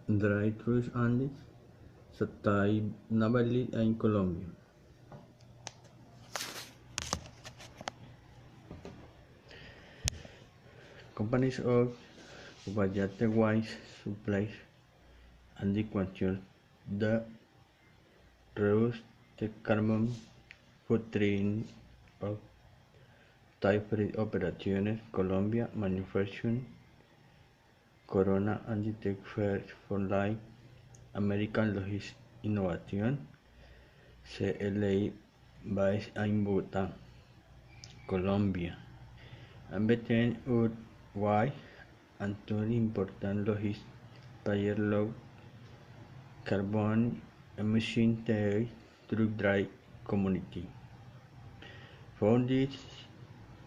Dry Cruise Andes sustainability in Colombia. Companies of variety wide supplies and the control the reduce the carbon footprint of type operations Colombia manufacturing Corona and the Tech Fair for Life American Logis Innovación CLI based in Bogotá, Colombia. Ambeten Uruguay and two important logis player low carbon emission through dry community. Founded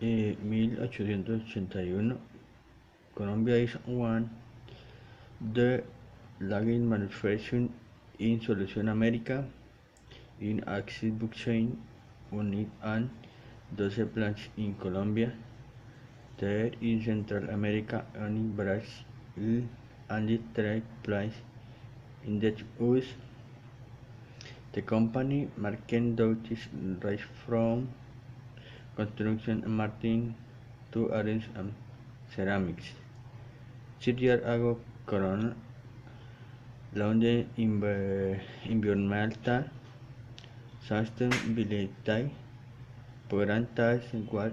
in 1881, Colombia is one the largest manufacturing in Solution America in Axis Book Chain Unit and 12 plants in Colombia, 3 in Central America and in Brazil, and the 3 plants in the US. The company market duties range from construction and marketing to arms and ceramics. 6 years ago, Corona launched environmental sustainability program was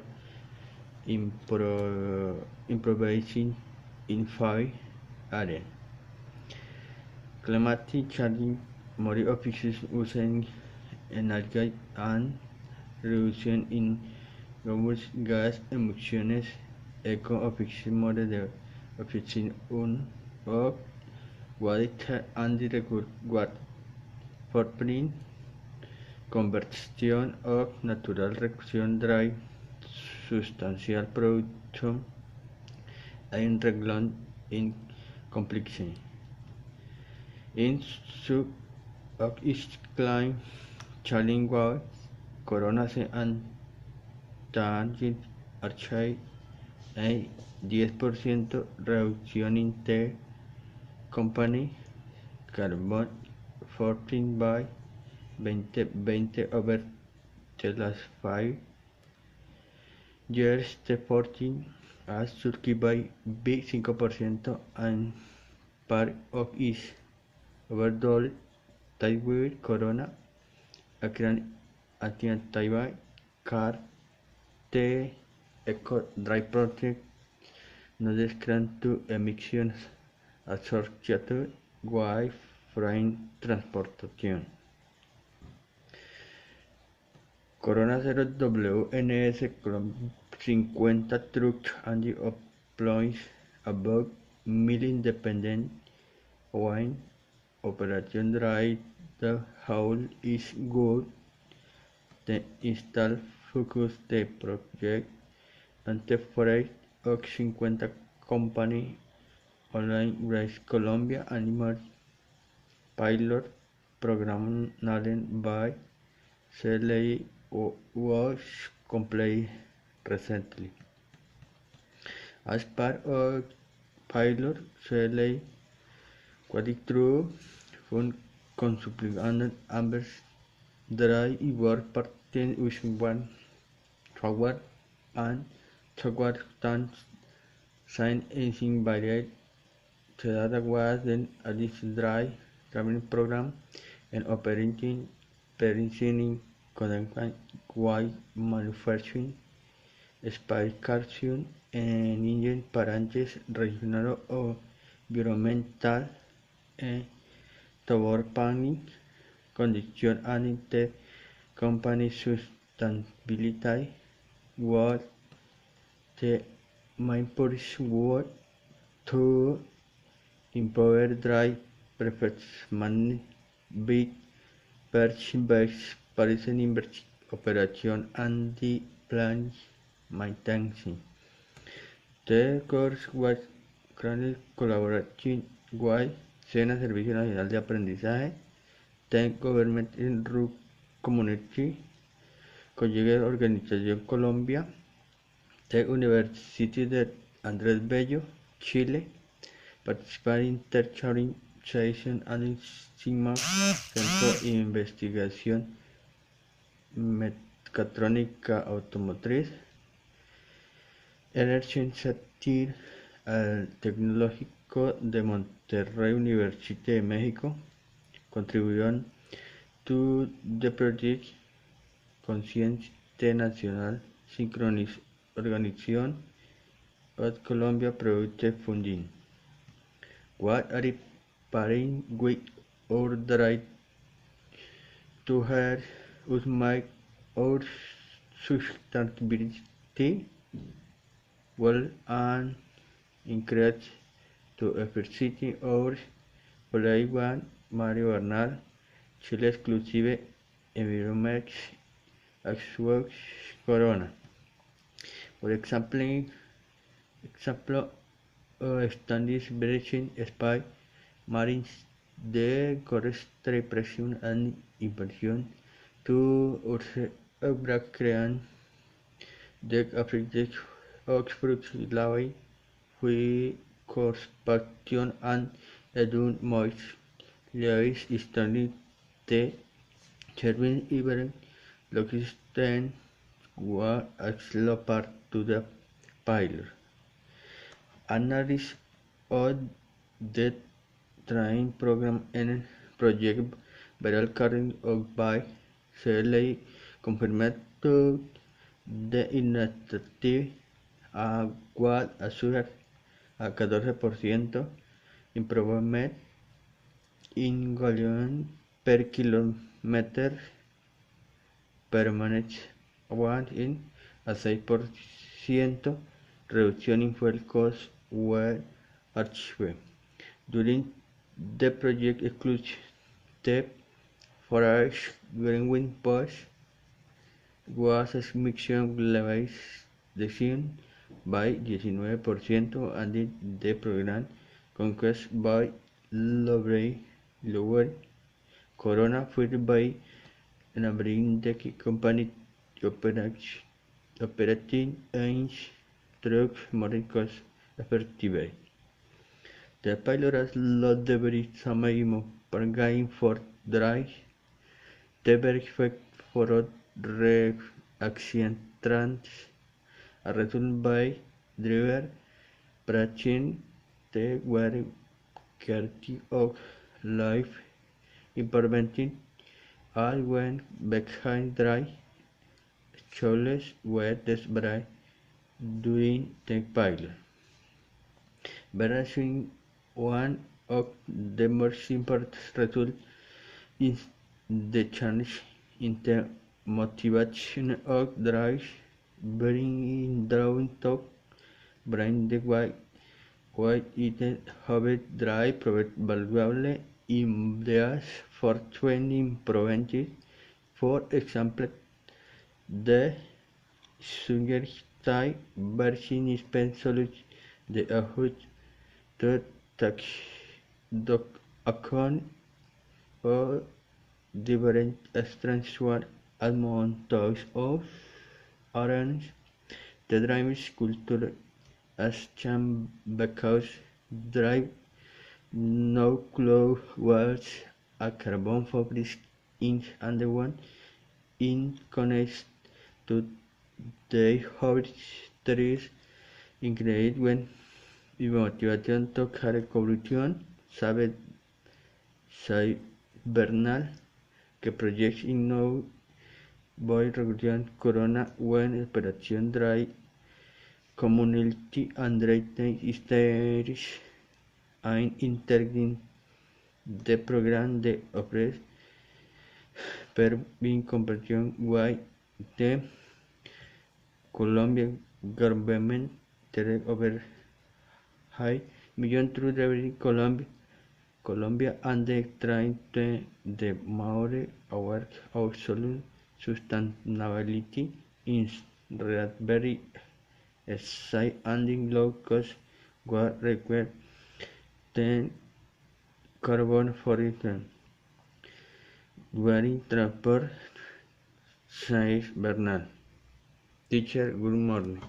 improvising in 5 areas. Climatic change, more efficient using energy and reduction in greenhouse gas emissions, eco-efficient model efficient of water and reduce water footprint, conversion of natural reduction dry substantial production, and regulation in complexity. In sub of each climate challenge was Corona and Tangent Archive a 10% reducción in company carbon footprint by 2020 over the last 5 years. The footprint has surged by 5% and part of its overall Taiwan Corona Akran Atian Taiwan car the Eco Dry Project no describe to emissions associated with freight transportation. Corona 0 WNS 50 trucks and the employs about mil independent when operation dry the whole is good. The install focus the project and the freight of 50 company online race Colombia Animal pilot program named by CLI was completed recently. As part of pilot, CLI quadric through fund consumption and ambers dry work parting using one forward and backward stance sign engine varied. The data was then added dry cabin program and operating in conjunction with manufacturing specification and engine parameters regional or environmental and toward planning condition and the company sustainability was the main purpose was to improve dry performance with purchase present operation and the plant maintenance. The course was currently collaborating with Sena Servicio Nacional de Aprendizaje, the Government in Rural Community, College Organización Colombia, the University de Andrés Bello, Chile, participating in tertiary Pronunciación and Centro de Investigación Mecatrónica Automotriz. El Centro Tecnológico de Monterrey, Universidad de México, contribuyeron to the project Consciente Nacional Organización of Colombia Project Funding. What are the parents we ordered to her us make our sustainability well and encourage to exercise our play one Mario Bernal Chile exclusive environment Axwell Corona. For example, studies breaching spy marines de correct repression and inversion to crean the affected Oxford Laway we correspond and edun moist Lewis study the serving even Logistan were actually part to the pilot. Analysis of the training program and project viral carrying out by CLA confirmed to the initiative was assured a 14% improvement in volume per kilometer permanente one in a 6% reduction in fuel costs were achieved. During the project includes the forage greenwing post was a significant reduction by 19% and the program conquest by lower Corona funded by enabling the company operating in trucks more cost effectively. The pilot has lost the very same bargain for drive. The verified for reaction trans a result by driver practicing the very quality of life improving all when behind dry shoulders were desperate during the pilot. Version one of the most important results is the change in the motivation of drive bringing down to bring the why it habit drive provide valuable ideas for training preventive. For example, the suggested version is penciled the effort to take the account of different strengths amounts of awareness. The driver's culture has changed because drive no cloud was a carbon footprint in underone in connects to the habits increased when motivación to corruption sabe Bernal que projects in no boy reduction corona when operation dry community and rating stage and integrating the program de ofrece per incompletion why the Colombian government take over high million through the Colombia and the trying to the more aware of sustainability in very side and low cost what require 10 carbon for return. Wearing transport, says Bernal. Teacher, good morning.